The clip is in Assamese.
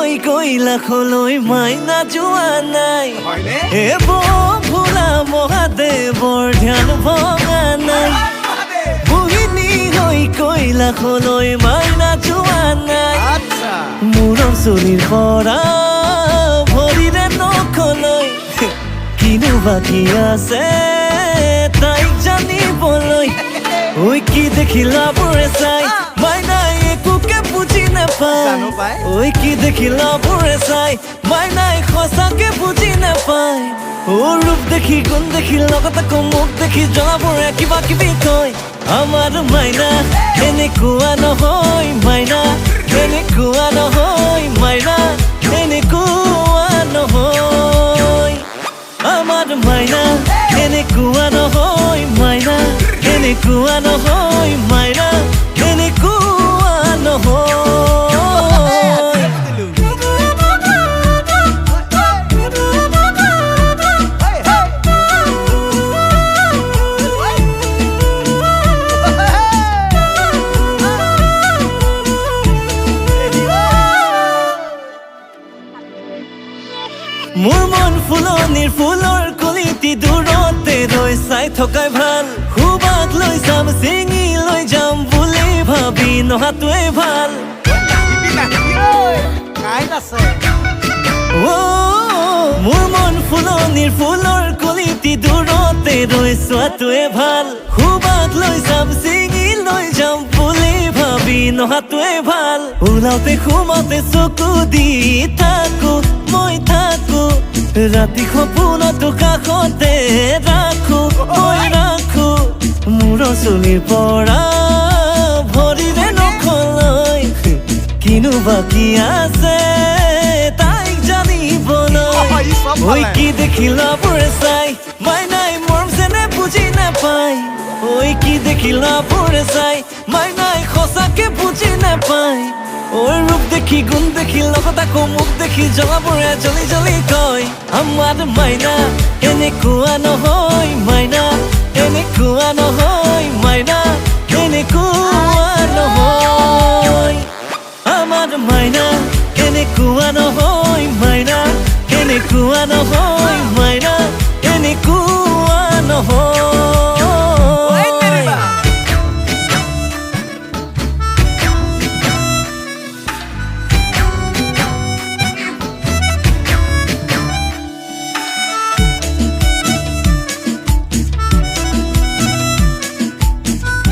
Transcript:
হৈ কৈলা খলৈ মাইনা যোৱা নাই ভোলা মহাদেৱৰ ধ্যান ভঙা নাই মোহিনী হৈ কৈলা খলৈ মাইনা যোৱা নাই মূৰৰ চুলিৰ পৰা ভৰিৰে নখলৈ কিনো বাকী আছে তাইক জানিবলৈ ঐ কি দেখিলা বোৰে চাই মাইনাই একোকে বুজি নাপায় ঐ কি দেখিলা বোৰে চাই মাইনাই সঁচাকে বুজি নাপায় ৰূপ দেখি গুণ দেখি লগত আকৌ মুখ দেখি জনাবোৰে কিবা কিবি কয় আমাৰ মাইনা এনেকুৱা নহয় মাইনা এনেকুৱা নহয় মাইনা এনেকুৱা নহয় আমাৰ মাইনা এনেকুৱা নহয় মাইনা এনেকুৱা নহয় মাইনা এনেকুৱা নহয় মোৰ মন ফুলনিৰ ফুলৰ কলিটি দূৰতে ৰৈ চাই থকাই ভাল সুবাক লৈ যাম চিঙি লৈ যাম বুলি ভাবি নহাটোৱে ভাল মোৰ মন ফুলনিৰ ফুলৰ কলিটি দূৰতে ৰৈ চোৱাটোৱে ভাল সুবাক লৈ যাম চিঙি লৈ যাম বুলি ভাবি নহাটোৱে ভাল ওলাওতে সোমাওতে চকু দি থাকো মই থাকো ৰাতি সপোনতো কাষতে ৰাখো মই ৰাখো মূৰৰ চুলিৰ পৰা ভৰিৰে নখলৈ কিনো বাকী আছে তাইক জানিবলৈ ঐ কি দেখিলা বোৰে চাই মাইনাই মৰম যেনে বুজি নাপায় ঐ কি দেখিলা বোৰে চাই মাইনাই সঁচাকে বুজি নাপায় ৰূপ দেখি গুণ দেখি লগত আকৌ মুখ দেখি জ্বলাবোৰে জ্বলি জ্বলি কয় আমাৰ মাইনা এনেকুৱা নহয় মাইনা এনেকুৱা নহয় মাইনা এনেকুৱা নহয় আমাৰ মাইনা এনেকুৱা নহয় মাইনা এনেকুৱা নহয় মাইনা